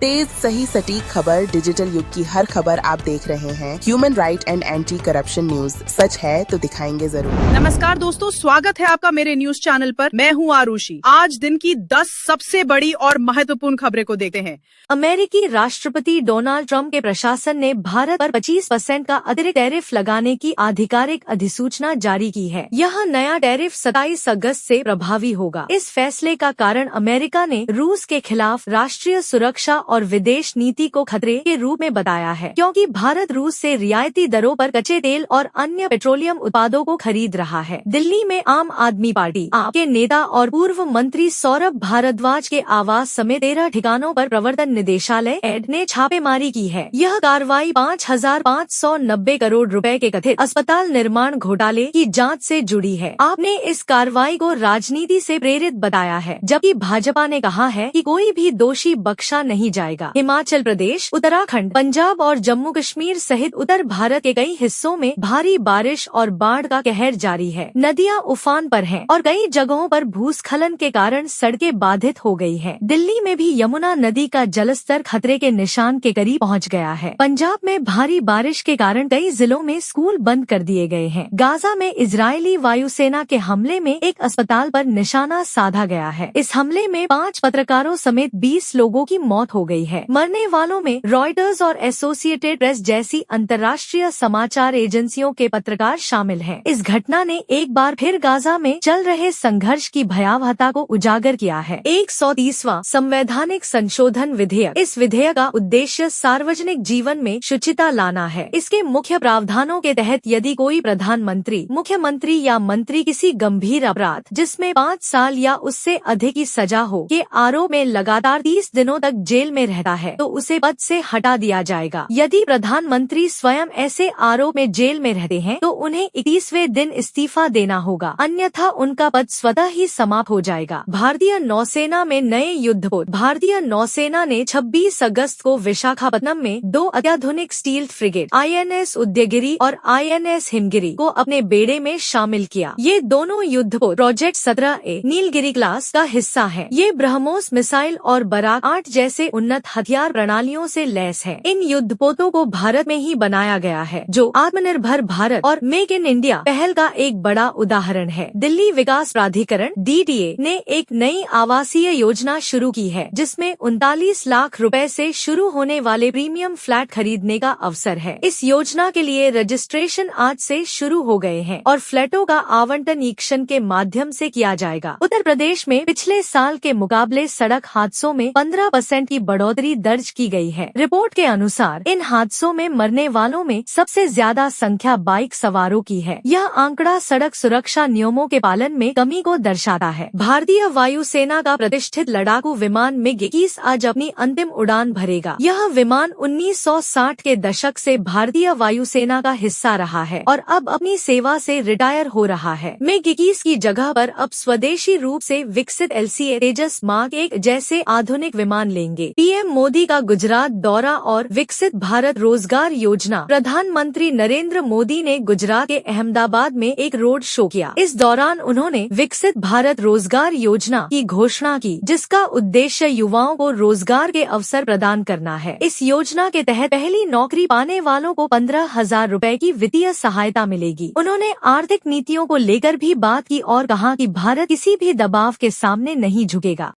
तेज सही सटीक खबर, डिजिटल युग की हर खबर आप देख रहे हैं human right and anti corruption news. सच है तो दिखाएंगे जरूर। नमस्कार दोस्तों, स्वागत है आपका मेरे न्यूज चैनल पर। मैं हूं आरुषि। आज दिन की 10 सबसे बड़ी और महत्वपूर्ण खबरें को देखते हैं। अमेरिकी राष्ट्रपति डोनाल्ड ट्रंप के प्रशासन ने भारत पर 25% का अतिरिक्त टैरिफ लगाने की आधिकारिक अधिसूचना जारी की है। यह नया टैरिफ 27 अगस्त से प्रभावी होगा। इस फैसले का कारण अमेरिका ने रूस के खिलाफ राष्ट्रीय सुरक्षा और विदेश नीति को खतरे के रूप में बताया है, क्योंकि भारत रूस से रियायती दरों पर कच्चे तेल और अन्य पेट्रोलियम उत्पादों को खरीद रहा है। दिल्ली में आम आदमी पार्टी आप के नेता और पूर्व मंत्री सौरभ भारद्वाज के आवास समेत 13 ठिकानों पर प्रवर्तन निदेशालय एड ने छापेमारी की है। यह कार्रवाई 5,590 करोड़ रुपए के कथित अस्पताल निर्माण घोटाले की जांच से जुड़ी है। आपने इस कार्रवाई को राजनीति से प्रेरित बताया है, जबकि भाजपा ने कहा है कि कोई भी दोषी बख्शा नहीं जाएगा। हिमाचल प्रदेश, उत्तराखंड, पंजाब और जम्मू कश्मीर सहित उत्तर भारत के कई हिस्सों में भारी बारिश और बाढ़ का कहर जारी है। नदियां उफान पर हैं और कई जगहों पर भूस्खलन के कारण सड़कें बाधित हो गई हैं। दिल्ली में भी यमुना नदी का जलस्तर खतरे के निशान के करीब पहुंच गया है। पंजाब में भारी बारिश के कारण कई जिलों में स्कूल बंद कर दिए गए हैं। गाजा में इजरायली वायुसेना के हमले में एक अस्पताल पर निशाना साधा गया है। इस हमले में 5 पत्रकारों समेत 20 लोगों की मौत हो गई है। मरने वालों में रॉयटर्स और एसोसिएटेड प्रेस जैसी अंतर्राष्ट्रीय समाचार एजेंसियों के पत्रकार शामिल हैं। इस घटना ने एक बार फिर गाजा में चल रहे संघर्ष की भयावहता को उजागर किया है। 130वां संवैधानिक संशोधन विधेयक। इस विधेयक का उद्देश्य सार्वजनिक जीवन में शुचिता लाना है। इसके मुख्य प्रावधानों के तहत यदि कोई प्रधानमंत्री, मुख्यमंत्री या मंत्री किसी गंभीर अपराध जिसमें 5 साल या उससे अधिक की सजा हो के आरोप में लगातार 30 दिनों तक जेल में रहता है तो उसे पद से हटा दिया जाएगा। यदि प्रधानमंत्री स्वयं ऐसे आरोप में जेल में रहते हैं तो उन्हें 31वें दिन इस्तीफा देना होगा, अन्यथा उनका पद स्वतः ही समाप्त हो जाएगा। भारतीय नौसेना में नए युद्धपोत। भारतीय नौसेना ने 26 अगस्त को विशाखापत्तनम में 2 अत्याधुनिक स्टील फ्रिगेट INS उदयगिरि और INS हिमगिरि को अपने बेड़े में शामिल किया। ये दोनों युद्धपोत प्रोजेक्ट 17A नीलगिरी क्लास का हिस्सा है। ये ब्रह्मोस मिसाइल और बराक 8 जैसे उन्नत हथियार प्रणालियों से लैस है। इन युद्धपोतों को भारत में ही बनाया गया है, जो आत्मनिर्भर भारत और मेक इन इंडिया पहल का एक बड़ा उदाहरण है। दिल्ली विकास प्राधिकरण DDA ने एक नई आवासीय योजना शुरू की है, जिसमें 39 लाख रुपए से शुरू होने वाले प्रीमियम फ्लैट खरीदने का अवसर है। इस योजना के लिए रजिस्ट्रेशन आज से शुरू हो गए हैं और फ्लैटों का आवंटन ईक्शन के माध्यम से किया जाएगा। उत्तर प्रदेश में पिछले साल के मुकाबले सड़क हादसों में 15% की बढ़ोतरी दर्ज की गई है। रिपोर्ट के अनुसार इन हादसों में मरने वालों में सबसे ज्यादा संख्या बाइक सवारों की है। यह आंकड़ा सड़क सुरक्षा नियमों के पालन में कमी को दर्शाता है। भारतीय वायुसेना का प्रतिष्ठित लड़ाकू विमान MiG-21 आज अपनी अंतिम उड़ान भरेगा। यह विमान 1960 के दशक से भारतीय वायुसेना का हिस्सा रहा है और अब अपनी सेवा से रिटायर हो रहा है। MiG-21 की जगह पर अब स्वदेशी रूप से विकसित LCA तेजस मार्क 1 जैसे आधुनिक विमान लेंगे। PM मोदी का गुजरात दौरा और विकसित भारत रोजगार योजना। प्रधानमंत्री नरेंद्र मोदी ने गुजरात के अहमदाबाद में एक रोड शो किया। इस दौरान उन्होंने विकसित भारत रोजगार योजना की घोषणा की, जिसका उद्देश्य युवाओं को रोजगार के अवसर प्रदान करना है। इस योजना के तहत पहली नौकरी पाने वालों को 15,000 रुपए की वित्तीय सहायता मिलेगी। उन्होंने आर्थिक नीतियों को लेकर भी बात की और कहा कि भारत किसी भी दबाव के सामने नहीं झुकेगा।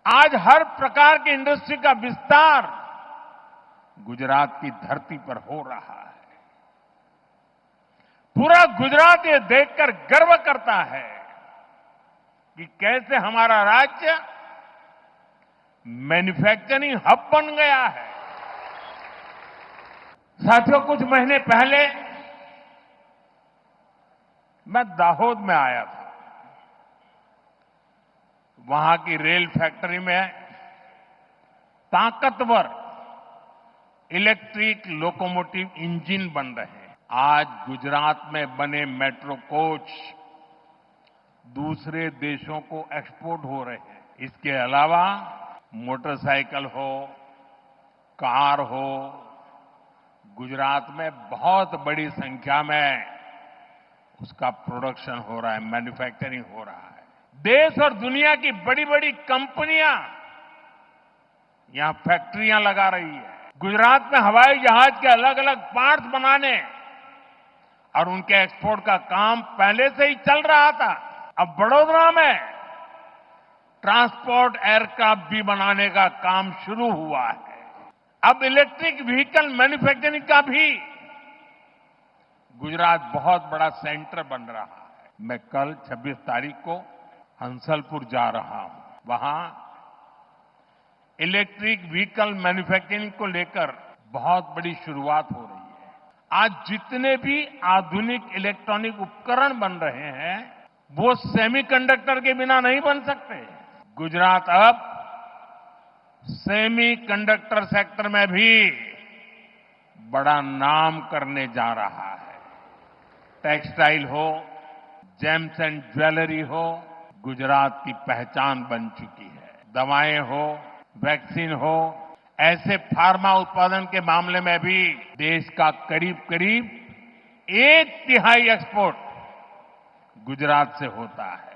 आज हर प्रकार की इंडस्ट्री का विस्तार गुजरात की धरती पर हो रहा है। पूरा गुजरात ये देखकर गर्व करता है कि कैसे हमारा राज्य मैन्युफैक्चरिंग हब बन गया है। साथियों, कुछ महीने पहले मैं दाहोद में आया था। वहां की रेल फैक्ट्री में ताकतवर इलेक्ट्रिक लोकोमोटिव इंजन बन रहे हैं। आज गुजरात में बने मेट्रो कोच दूसरे देशों को एक्सपोर्ट हो रहे हैं। इसके अलावा मोटरसाइकिल हो, कार हो, गुजरात में बहुत बड़ी संख्या में उसका प्रोडक्शन हो रहा है, मैन्युफैक्चरिंग हो रहा है। देश और दुनिया की बड़ी बड़ी कंपनियां यहां फैक्ट्रियां लगा रही है। गुजरात में हवाई जहाज के अलग अलग पार्ट्स बनाने और उनके एक्सपोर्ट का काम पहले से ही चल रहा था। अब वडोदरा में ट्रांसपोर्ट एयरक्राफ्ट भी बनाने का काम शुरू हुआ है। अब इलेक्ट्रिक व्हीकल मैन्युफैक्चरिंग का भी गुजरात बहुत बड़ा सेंटर बन रहा है। मैं कल 26 तारीख को हंसलपुर जा रहा हूं। वहां इलेक्ट्रिक व्हीकल मैन्युफैक्चरिंग को लेकर बहुत बड़ी शुरुआत हो रही है। आज जितने भी आधुनिक इलेक्ट्रॉनिक उपकरण बन रहे हैं वो सेमीकंडक्टर के बिना नहीं बन सकते। गुजरात अब सेमीकंडक्टर सेक्टर में भी बड़ा नाम करने जा रहा है। टेक्सटाइल हो, जेम्स एंड ज्वेलरी हो, गुजरात की पहचान बन चुकी है। दवाएं हो, वैक्सीन हो, ऐसे फार्मा उत्पादन के मामले में भी देश का करीब करीब 1/3 एक्सपोर्ट गुजरात से होता है।